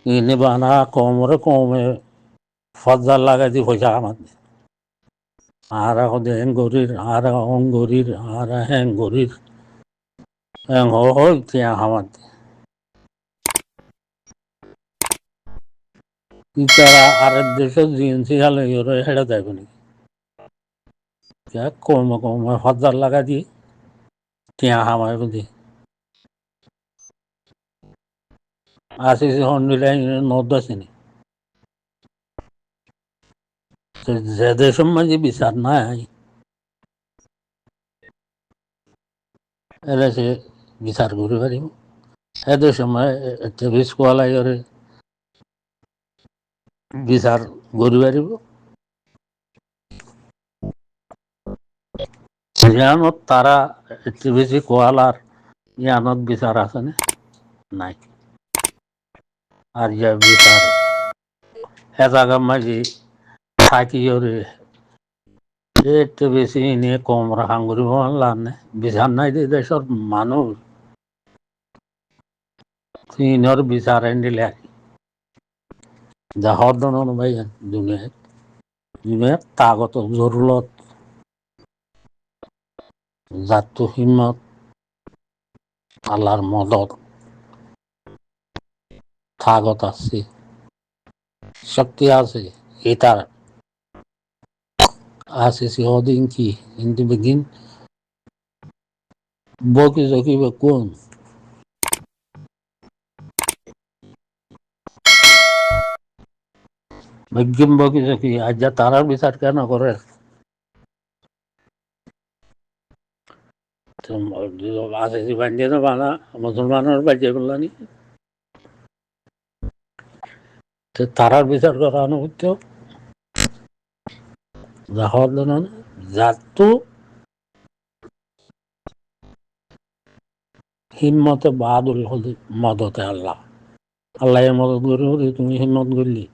ইনি বানা কমরে কমে ফজার লাগাই দি পয়সা কামাতে আর হেং গরির আর অং গরির আর হ্যাং গরির হ্যাং হই তিয়া কামাতে ইতারা আর দেশের জিএনসি হালে ইউরো হেড়ে যাইব নাকি কমে কমে ফজার লাগাই দি তিয়া কামাই বুঝি আসিস হন্ডিলে নদাসিনি যে দেশের মাঝে বিচার নাই এলে সে বিচার করে পারিব এদের সময় তেবিশ কোয়ালাই করে বিচার করে পারিব ইয়ানত তারা বেশি কোয়ালার ইয়ানত বিচার আছে নাই আর ইয়া বিচার এজাগা মাঝে থাকি ওরে একটু বেশি নিয়ে কম রাখাং করিব লাভ নাই বিচার নাই যে দেশের মানুষ ইনর বিচার দিলে দেহর দন ভাই দুনিয়াত তাগত জরুলত জাত হিম্মত আল্লাহর মদত থাগত আছে শক্তি আছে এটার আছে সিহদিন কি কিন্তু বেগিন বকি জকিবে কোন বেগিন বকি জকি আজ যা তারার বিচার কেন করে আছে বান্ধিয়ে তো বানা মুসলমানের বাজে বললানি তারার বিচার করানো হচ্ছে জাতু হিম্মতে বাদুল হলি মদতে আল্লাহ আল্লাহ মদত করি হলি তুমি হিম্মত করলি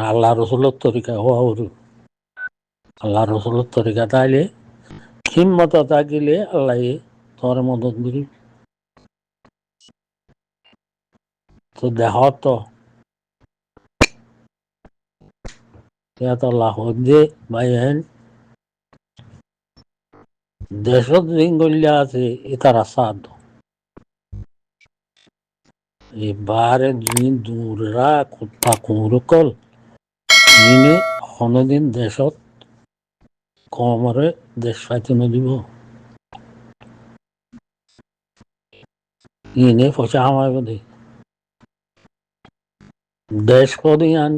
আল্লাহ রসুলের তরিকা হওয়া হরু আল্লাহ রসুলের তরিকা তাইলে হিম্মত থাকিলে আল্লাহ তোর মদত করি তো দেহ তো আল্লাহ দে ভাই দেশত জিঙ্গলিয়া আছে এটার আসাদ এবারে দূররা কুত্তা কুমরকল ইনে কোনদিন দেশত কমরে দেশ পাইতে নদিব ইনে পয়সা কামাই বোধে দেশ কদি আন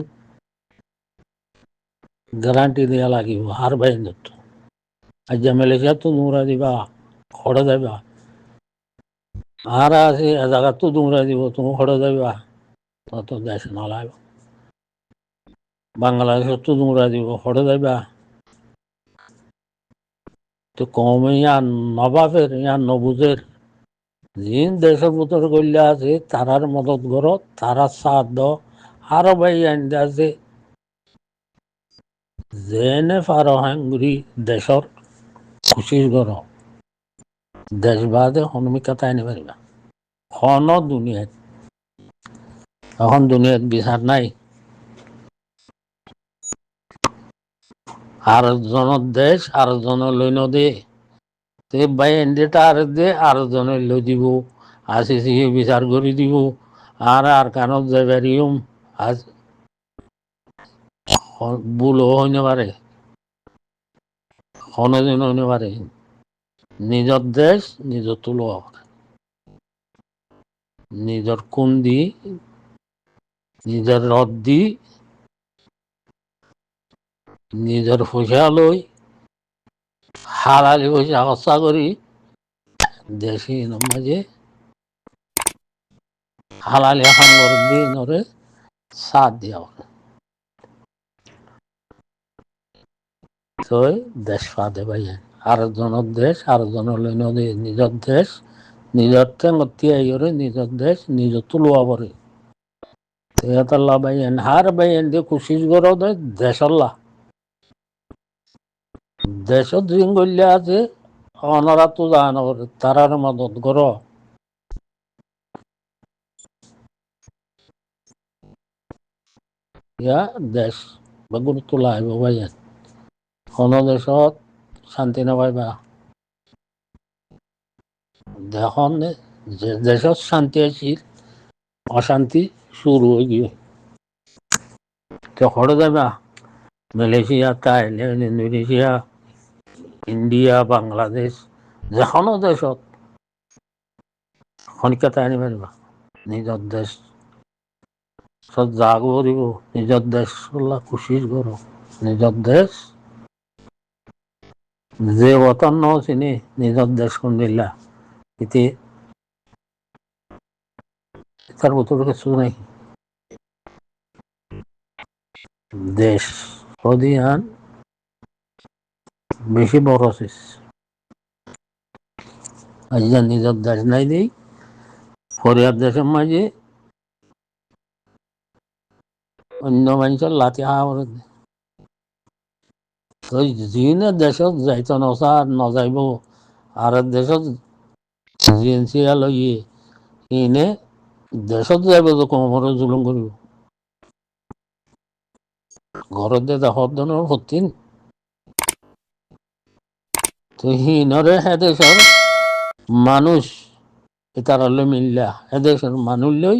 গ্যারান্টি দেওয়া লাগিব আর বাইন আজ মালয়েশিয়া তো দৌড়া দিবা খড়ে যাবা আর আছে জায়গা তো দৌড়া দিব তুমি খড়ে যাবা তত দেশ নলাইব বাংলাদেশত তো দৌড়া দিব খড়ে যাবা তো কমে ইয়ান নবাবের ইয়ান নবুজের যিন দেশের ভিতর গল্লা আছে তারার মদত করো তারা সাথ দাও আরো ভাই আইন্দা আছে যেনে পারো হাঙ্গুরি দেশর খুশি করো দেশ বাদে হনমিকাতা আনি পারিবা হন দুনিয়াত এখন দুনিয়াত বিচার নাই আর জনের দেশ আর জনের লইন দে তে ভাই এন্ডিটা আর দে আর জনের লই দিব আসি বিচার করে দিব আর কানত যাইবারিম আজ ভুল হইতে পারে কোনোদিন হইতে পারে নিজের দেশ নিজের তুলো নিজের কুন্দি নিজের রদ্দি নিজের পয়সা লই হারালি পয়সা খরচা করি দেশি মাঝে হালালি এখন দিন ওরে সাথ দিয়া তো দেশ পাতে ভাই আর জনের দেশ আর জনের লইন নিজের দেশ নিজের টেঙ্গতি আইরে নিজের দেশ নিজের তুলুয়া পরে তেহাতাল্লাহ বাইন হার বাইন দিয়ে কোশিশ করো দেশল্লাহ দেশত জিঙ্গলিয়া আছে অনারা তো জানো তারার মদত করো ইয়া দেশ গুরুত্ব লাইব ভাইয়া কোন দেশত শান্তি নাপাইবা দেখুন যে দেশত শান্তি আছিল অশান্তি শুরু হয়ে গিয়ে তো হরে যাবা Malaysia Thailand Indonesia India Bangladesh যে কোনো দেশত খনিকতা আনি পারিবা নিজৰ দেশ জাগ কৰিব নিজৰ দেশ খুশির করো নিজৰ দেশ যে বতন ন চিনি নিজৰ দেশ কোন দিলা ইতি তার ভিতরে কিছু নাই দেশ যদি আন বেশি বড় শেষ আজ নিজের দেশ নাই দেই ফরিয়ার দেশের মাঝে অন্য মানুষের লাঠি হাওয়া তো যিনে দেশত যাইত নচা নযাইব আর দেশত জিএনসিয়া লইয়ে ইনে দেশত যাইব তো কোমরে জুলুম করিব ঘৰত যে দেশত ধৰণৰ সতীন তো সিনরে হেদেশৰ মানুষ এটারালে মিল্লা এদেশের মানুষ লই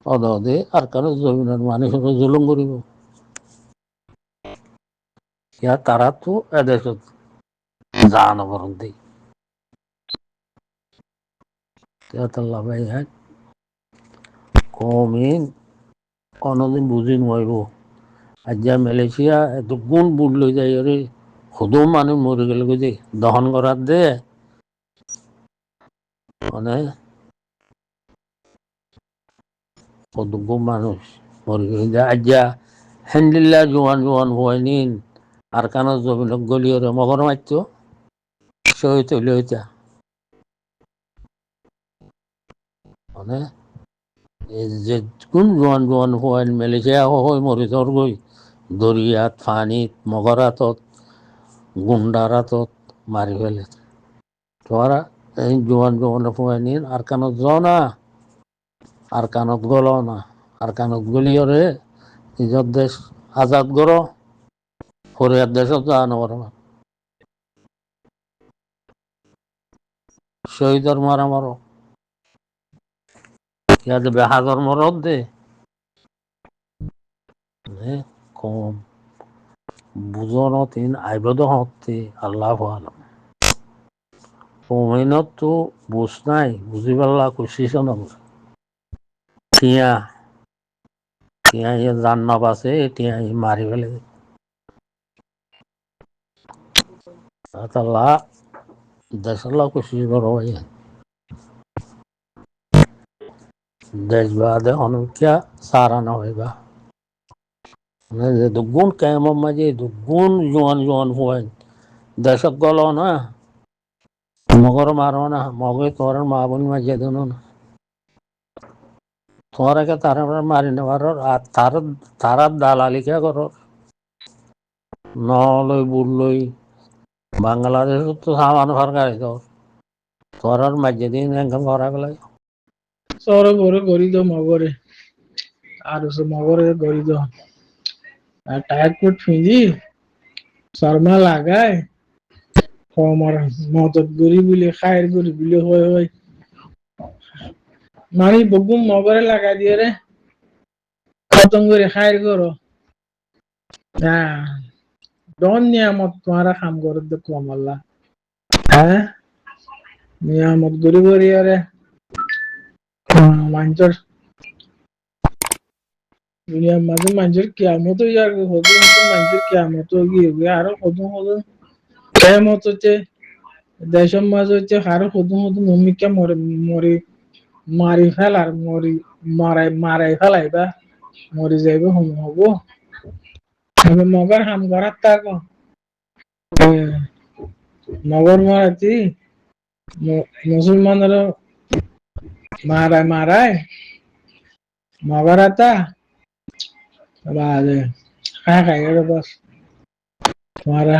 অদে আর কারো জমিনের মানুষের জুলুম করিব ইয়া তারা তো এদেশত জান বরং দেই ভাই হ্যাঁ কমিন কোনদিন বুঝি নোৱাৰিব আজ মালয়েশিয়া এত গুণ বুট লৈ যায় রে সদৌ মানুষ মরে গেল যে দহন করার দে মানে সদুগ মানুষ মরে গেল যে আজ হ্যান্ডিল্লা জোয়ান জোয়ান হওয়াই নিন আর কানো জমিন গলিয়রে মগর মারত সহিত লইতা মানে যে কোন জোয়ান জোয়ান হওয়াই মালয়েশিয়া হয় মরে তোর গই দরিয়াত ফানিত মগরাতত গুন্ডারাতত মারি ফেলে তোরা এই জোয়ান জোয়ান হওয়াই নিন আর কানো যাও না আর কানত গল না আর কানত গলিয়রে নিজের দেশ আজাদ করো ফরিয়ার দেশত যা না শহীদর মারা মারো ইয়াতে বেহাজর মরদ দে কম বুঝনো তিন আইবদ হতে আল্লাহ আলম কমিনত তো বুঝ নাই বুঝি পাল্লা কোশিস নকরে টিয়া টিয়া জান নাবাসে টিয়া মারি ফেলে আল্লাহ দেশাল্লা কোশিস করো দেশ বাদে অনুকিয়া সারা না হইবা গুণ কেমন মাঝে গুণ জোয়ান জোয়ান হওয়াই দেশত গল না মগর মারো না মগে তোর মা বোন মাঝে দেন না তোমার একে তারা মারি নেওয়ার আর তারা দালালিকা কর নলই বুলই বাংলাদেশ তো সামান সরকার তোর মাঝে দিন একদম করা গেল সর ঘরে গড়ি দো মগরে আর মগরে গড়ি দো আর টায়ার কোট ফিঁজি শর্মা লাগায় কমর মদত গড়ি বলে খায়ের গড়ি বলে হয় হয় মানে বগুম মগরে লাগা দিয়ে রে খতম করে খায়ের করো হ্যাঁ ডন নিয়ামত তোমারা কাম করে দে কমল্লা হ্যাঁ নিয়ামত গড়ি গড়ি আরে মানুষের দুনিয়ার মাঝে মানুষের কিয়ামত হয়ে যাবে হদুম মানুষের কিয়ামত গিয়ে আরো হদুম হদুম কিয়ামত হচ্ছে দেশের মাঝে হচ্ছে আরো হদুম হদুম ভূমিকা মরে মরে মারি ফেলার মারাই ফেলাইবা মরে যাইবে হম হবো আমি মগর হাম করার থাকো মগর মারাতি মুসলমানের মারায় মগর আতা বাদে খাই খাই বস তোমারা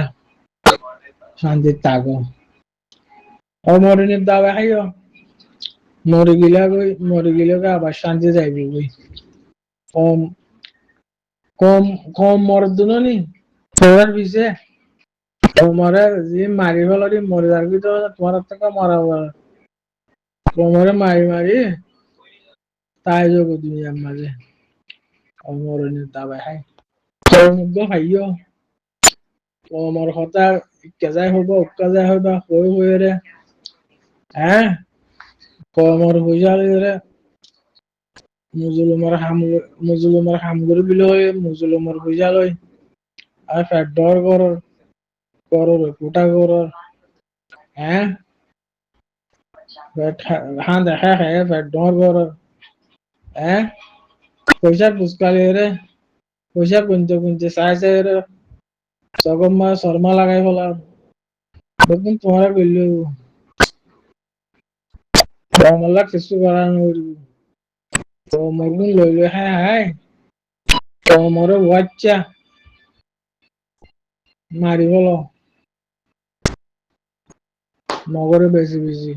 শান্তি থাকো ও মরিনের দাওয়া খাইও মরে গিলে আবার শান্তি যাইবি বই কম কম কম মরদুননি তোর পিছে তোমারে যে মারি ফেলারি মরে যার ভিতরে তোমার থেকে মারা তোমারে মারি মারি তাই যোগ দুনিয়ার মাঝে অমরণের দাবাই হাই তোর মুগ্ধ খাইও তোমার কথা কেজাই হইব উকাজাই হইবা হই হইরে হ্যাঁ কমর হই যারে মুজুলুমার হাম করে বিলে হয়ে মুজুলুমার হই যালই আর ফ্যাট ডর করর কোটা করর হ্যাঁ হ্যাঁ দেখা খায় ফ্যাট ডর করর হ্যাঁ পয়সার পুস্কালি রে পয়সা গুনতে চাই রে সগম মা শর্মা লাগাই ফেলাম দেখুন তোমার বললো মাল্লা কিছু করা নড়বো তো মরগুন লইলো হ্যাঁ হ্যাঁ তো মরে বাচ্চা মারি বলো নগরে বেশি বেশি